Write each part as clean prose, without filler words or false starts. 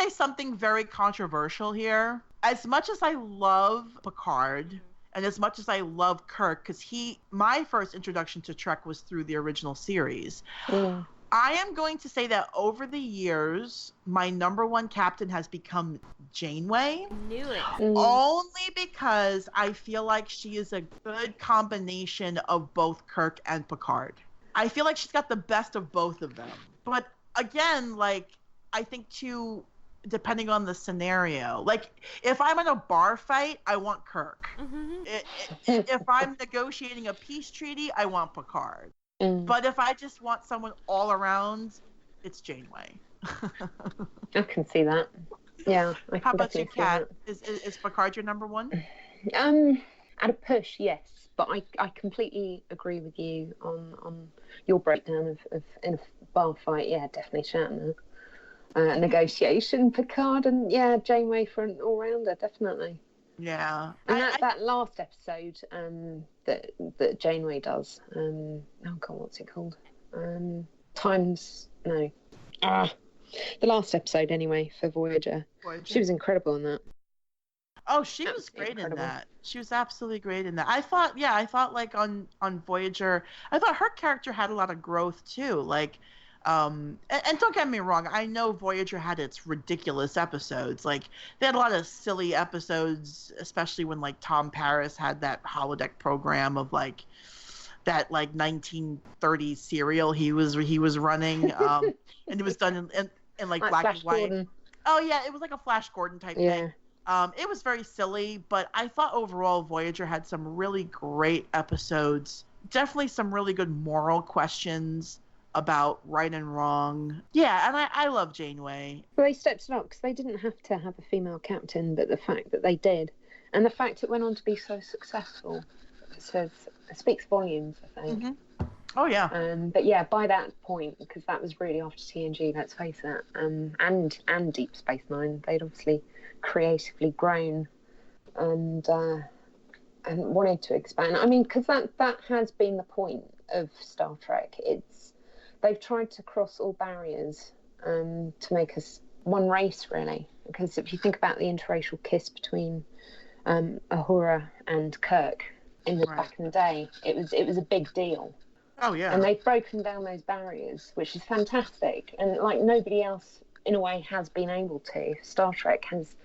say something very controversial here. As much as I love Picard, and as much as I love Kirk, because my first introduction to Trek was through the original series, I am going to say that over the years, my number one captain has become Janeway. Knew it. Only because I feel like she is a good combination of both Kirk and Picard. I feel like she's got the best of both of them. But again, like, I think too, depending on the scenario. Like, if I'm in a bar fight, I want Kirk. If I'm negotiating a peace treaty, I want Picard. But if I just want someone all around, it's Janeway. I can see that. Yeah. How about you, Kat? Is Picard your number one? At a push, yes. But I completely agree with you on your breakdown of in a bar fight. Yeah, definitely Shatner. Negotiation, Picard, and yeah, Janeway for an all-rounder, definitely. Yeah. And that last episode that Janeway does, oh god, what's it called? The last episode anyway for Voyager. She was incredible in that. Oh, she was great in that. She was absolutely great in that. I thought like on Voyager, I thought her character had a lot of growth too. Like, and don't get me wrong, I know Voyager had its ridiculous episodes. Like, they had a lot of silly episodes, especially when like Tom Paris had that holodeck program of like that like 1930s serial he was running, and it was done in like black and white. Gordon. Oh yeah, it was like a Flash Gordon type thing. It was very silly, but I thought overall Voyager had some really great episodes. Definitely some really good moral questions about right and wrong. Yeah, and I love Janeway. Well, they stepped it up because they didn't have to have a female captain, but the fact that they did, and the fact it went on to be so successful, it speaks volumes, I think. Oh, yeah. But yeah, by that point, because that was really after TNG, let's face it, and Deep Space Nine, they'd obviously creatively grown and wanted to expand. I mean, because that has been the point of Star Trek. They've tried to cross all barriers to make us one race, really. Because if you think about the interracial kiss between Uhura and Kirk back in the day, it was a big deal. Oh yeah. And they've broken down those barriers, which is fantastic. And like nobody else, in a way, has been able to. Star Trek has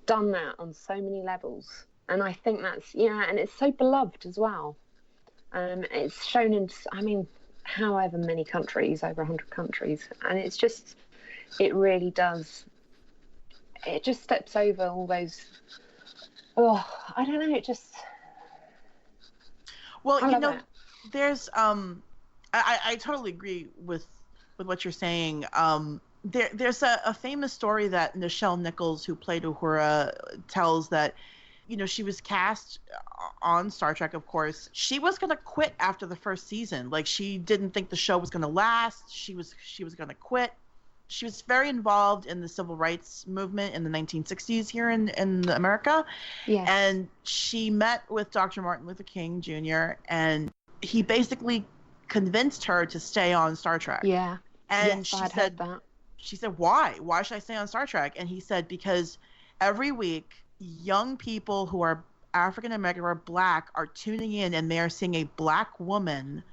done that on so many levels, and I think that's and it's so beloved as well. It's shown in, I mean, however many countries, over 100 countries, and it really does. It just steps over all those. Oh, I don't know. It just. Well, there's I totally agree with what you're saying. There's a famous story that Nichelle Nichols, who played Uhura, tells that, she was cast on Star Trek, of course. She was going to quit after the first season. Like, she didn't think the show was going to last. She was going to quit. She was very involved in the civil rights movement in the 1960s here in America. Yes. And she met with Dr. Martin Luther King Jr., and he basically convinced her to stay on Star Trek. Yeah. And she said, why? Why should I stay on Star Trek? And he said, because every week, young people who are African American or Black are tuning in, and they're seeing a Black woman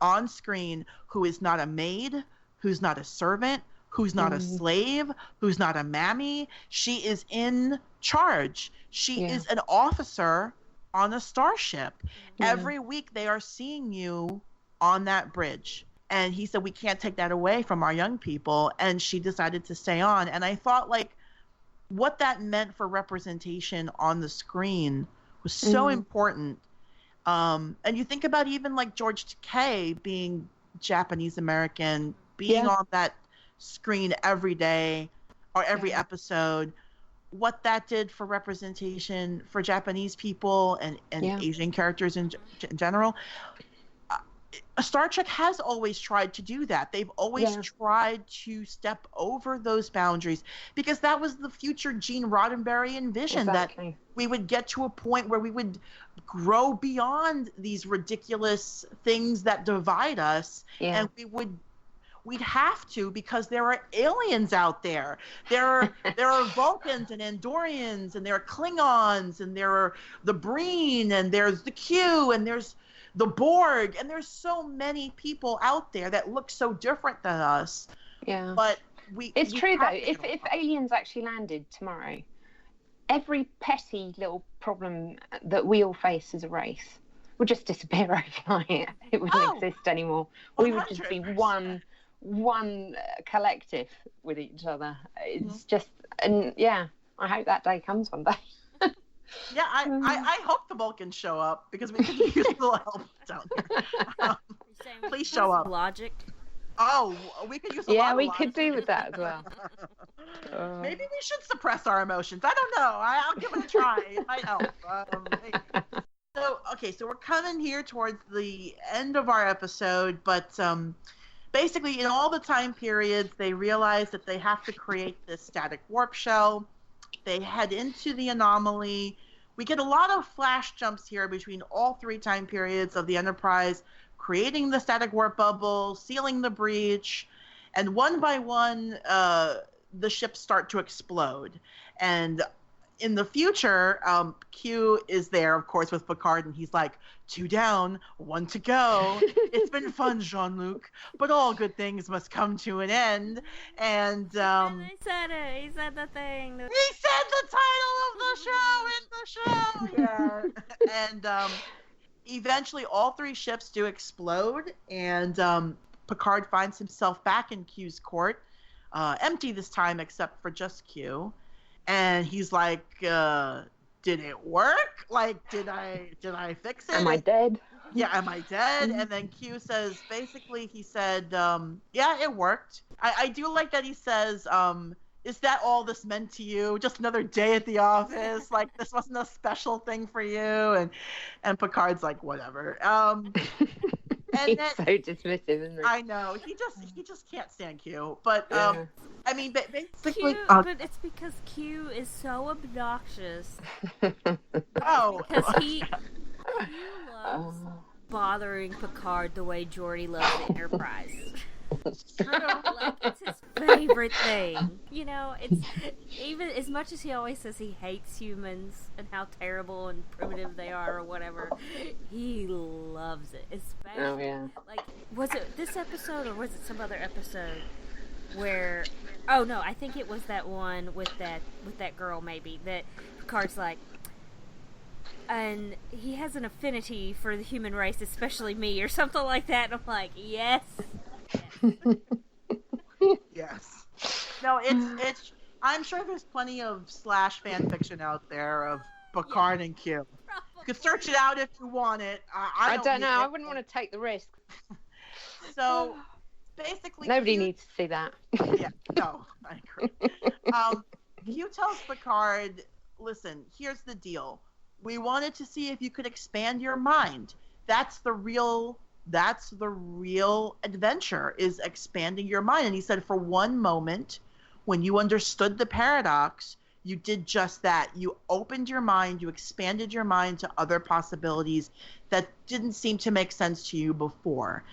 on screen who is not a maid, who's not a servant, who's not a slave, who's not a mammy. She is in charge. She is an officer on a starship. Every week they are seeing you on that bridge. And he said, we can't take that away from our young people. And she decided to stay on. And I thought, like, what that meant for representation on the screen was so important. And you think about even like George Takei being Japanese American, being on that screen every day or every episode, what that did for representation for Japanese people and Asian characters in general. Star Trek has always tried to do that. They've always tried to step over those boundaries, because that was the future Gene Roddenberry envisioned, that we would get to a point where we would grow beyond these ridiculous things that divide us, and we'd have to, because there are aliens out there. There are Vulcans and Andorians, and there are Klingons, and there are the Breen, and there's the Q, and there's the Borg, and there's so many people out there that look so different than us. Yeah. But it's true though. If aliens actually landed tomorrow, every petty little problem that we all face as a race would just disappear overnight. It wouldn't exist anymore. 100%. We would just be one collective with each other. It's just, and yeah, I hope that day comes one day. Yeah, I hope the Vulcans show up, because we could use a little help down here. Please show up. Logic. Oh, we could use a lot Yeah, of we logic. could do with that as well. Maybe we should suppress our emotions. I don't know. I'll give it a try. It might help. So we're coming here towards the end of our episode, but basically in all the time periods, they realize that they have to create this static warp shell. They head into the anomaly. We get a lot of flash jumps here between all three time periods of the Enterprise, creating the static warp bubble, sealing the breach, and one by one, the ships start to explode. And in the future, Q is there, of course, with Picard, and he's like, 2 down, 1 to go. It's been fun, Jean-Luc, but all good things must come to an end. And he said it. He said the thing. He said the title of the show in the show. Yeah. And eventually, all 3 ships do explode, and Picard finds himself back in Q's court, empty this time, except for just Q. And he's like, did it work? Like, did I fix it? Am I dead? Yeah, am I dead? And then Q says, basically, he said, yeah, it worked. I do like that he says, is that all this meant to you? Just another day at the office? Like, this wasn't a special thing for you? And Picard's like, whatever. And He's then, so dismissive, isn't he? I know. He just can't stand Q. But, Yeah. I mean, basically... But it's because Q is so obnoxious. Oh. Because Q loves bothering Picard the way Geordi loves the Enterprise. Like, it's his favorite thing. You know, it's even as much as he always says he hates humans and how terrible and primitive they are or whatever, he loves it. Especially, like, was it this episode or was it some other episode where? Oh no, I think it was that one with that girl maybe that Picard's like. And he has an affinity for the human race, especially me, or something like that. And I'm like, yes. Yes. No, it's. I'm sure there's plenty of / fan fiction out there of Picard and Q. You could search it out if you want it. I don't know. I wouldn't want to take the risk. So, basically, nobody needs to see that. Yeah. No, I agree. Q tells Picard, "Listen, here's the deal. We wanted to see if you could expand your mind. That's the real adventure, is expanding your mind." And he said, for one moment, when you understood the paradox, you did just that. You opened your mind, you expanded your mind to other possibilities that didn't seem to make sense to you before.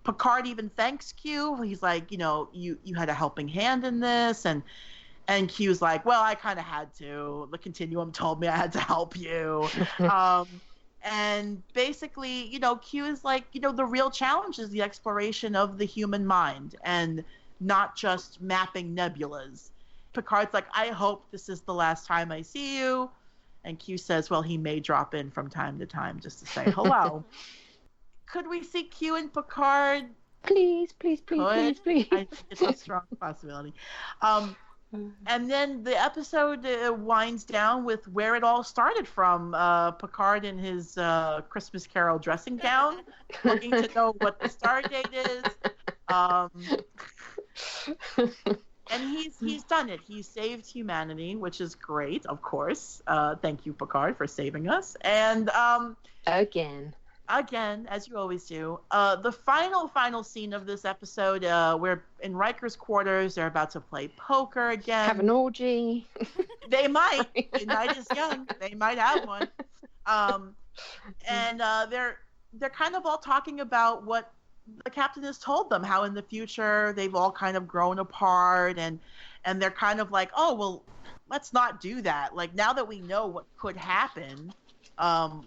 Picard even thanks Q. He's like, you had a helping hand in this, and Q's like, well, I kind of had to. The Continuum told me I had to help you. And basically, Q is like, the real challenge is the exploration of the human mind and not just mapping nebulas. Picard's like, I hope this is the last time I see you. And Q says, well, he may drop in from time to time just to say hello. Could we see Q and Picard? Please. I think it's a strong possibility. And then the episode winds down with where it all started from. Picard in his Christmas Carol dressing gown, looking to know what the star date is. And he's done it. He saved humanity, which is great, of course. Thank you, Picard, for saving us. And Again, as you always do. The final scene of this episode, we're in Riker's quarters. They're about to play poker again. Have an orgy. They might. The night is young. They might have one. And they're kind of all talking about what the captain has told them how in the future they've all kind of grown apart, and they're kind of like, oh, well, let's not do that. Like, now that we know what could happen,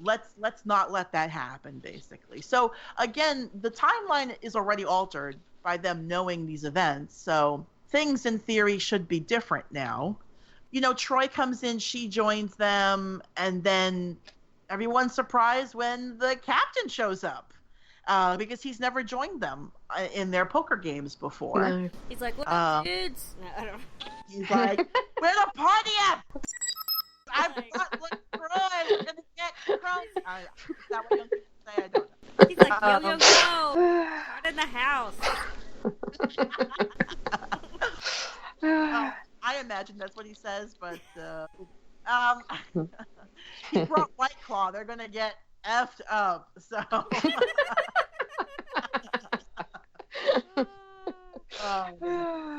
let's not let that happen, basically. So again, the timeline is already altered by them knowing these events. So things in theory should be different now. Troy comes in, she joins them, and then everyone's surprised when the captain shows up, because he's never joined them in their poker games before. No. He's like, "What dudes?" No, I don't. He's like, "Where the party at? I've got Troy. We're gonna get drunk." Is that what young people say? I don't know. He's like, "Yo, yo, go! Start in the house." I imagine that's what he says, but he brought White Claw. They're gonna get effed up. So.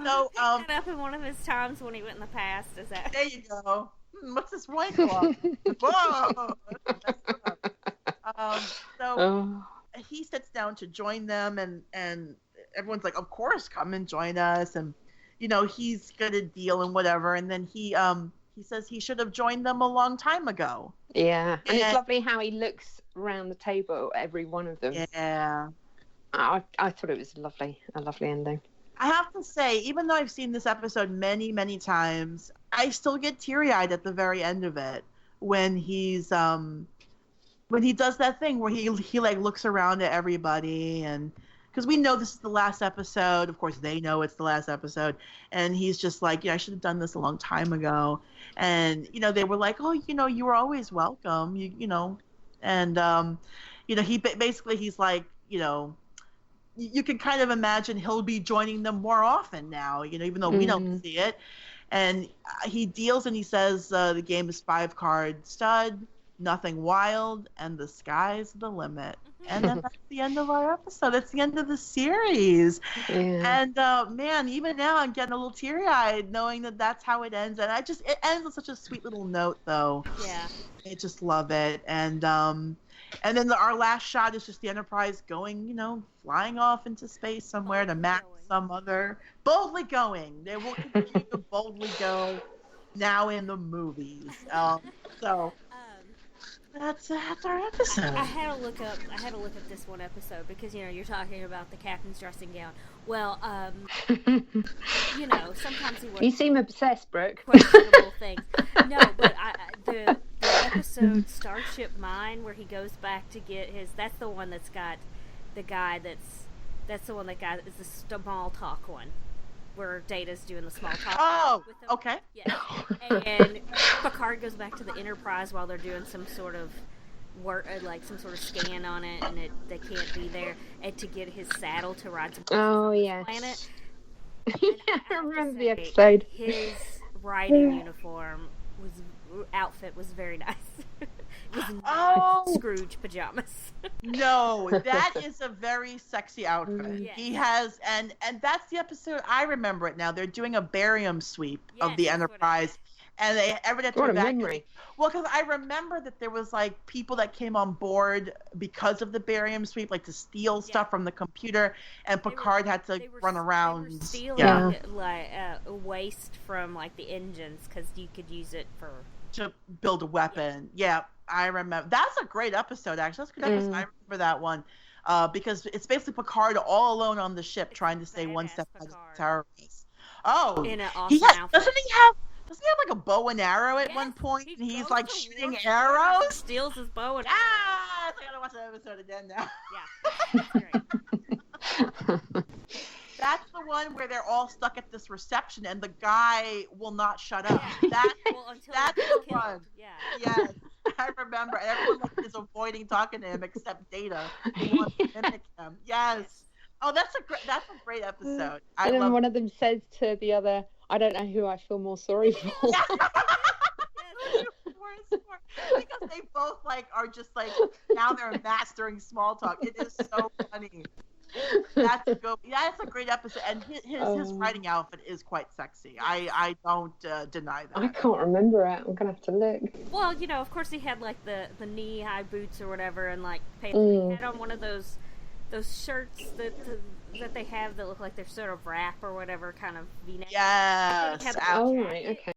So that up in one of his times when he went in the past. Is that? There you go. What's this White Claw? Whoa. So he sits down to join them, and everyone's like, "Of course, come and join us." And he's gonna deal and whatever. And then he says he should have joined them a long time ago. Yeah, and it's lovely how he looks around the table at every one of them. Yeah. I thought it was a lovely ending. I have to say, even though I've seen this episode many, many times, I still get teary-eyed at the very end of it when he does that thing where he like looks around at everybody, and because we know this is the last episode. Of course, they know it's the last episode, and he's just like, I should have done this a long time ago. And they were like, oh, you were always welcome, and he's like, you can kind of imagine he'll be joining them more often now, even though we don't see it. And he deals and he says the game is 5-card stud, nothing wild, and the sky's the limit. And then that's the end of our episode. That's the end of the series. Yeah. And man, even now I'm getting a little teary-eyed knowing that that's how it ends. And it ends on such a sweet little note, though. Yeah. I just love it. And then our last shot is just the Enterprise going, flying off into space somewhere to match some other. Boldly going. They will continue to boldly go now in the movies. So that's our episode. I had to look up this one episode because you're talking about the captain's dressing gown. Well, sometimes he wears. You seem obsessed, Brooke. Questionable things. No, but the episode Starship Mine where he goes back to get his. That's the one that's got the guy that's the one that got is the small talk one. Where Data's doing the small talk. Oh, with them. Okay. Yeah. And Picard goes back to the Enterprise while they're doing some sort of work, like some sort of scan on it, and they can't be there, and to get his saddle to ride some planet. Yeah, I remember the episode. His riding outfit was very nice. It was not Scrooge pajamas. No, that is a very sexy outfit. Yes. He has, and that's the episode. I remember it now. They're doing a barium sweep of the Enterprise, and they what a memory. Well, because I remember that there was like people that came on board because of the barium sweep, like to steal stuff from the computer, and Picard had to run around. They were stealing waste from like the engines because you could use it to build a weapon. Yeah, I remember. That's a great episode, actually. That's a good episode. I remember that one because it's basically Picard all alone on the ship trying to stay one step ahead of the terrorists. Oh, in an awesome outfit. Doesn't he have like a bow and arrow at one point? And he's like shooting arrows. Steals his bow and arrow. I gotta watch that episode again now. Yeah, that's great. That's the one where they're all stuck at this reception and the guy will not shut up. Yeah. That's the one. Yeah. Yes, I remember. Everyone is avoiding talking to him except Data, who wants to mimic him. Yes. Oh, that's a great episode. And then one of them says to the other, "I don't know who I feel more sorry for." Because they both are just now they're mastering small talk. It is so funny. That's a great episode, and his riding outfit is quite sexy. I don't deny that. I can't remember it. I'm gonna have to look. Well, of course he had the knee high boots or whatever, and he had on one of those those shirts that they have that look like they're sort of wrap or whatever kind of V-neck. Yes. Oh, right, okay.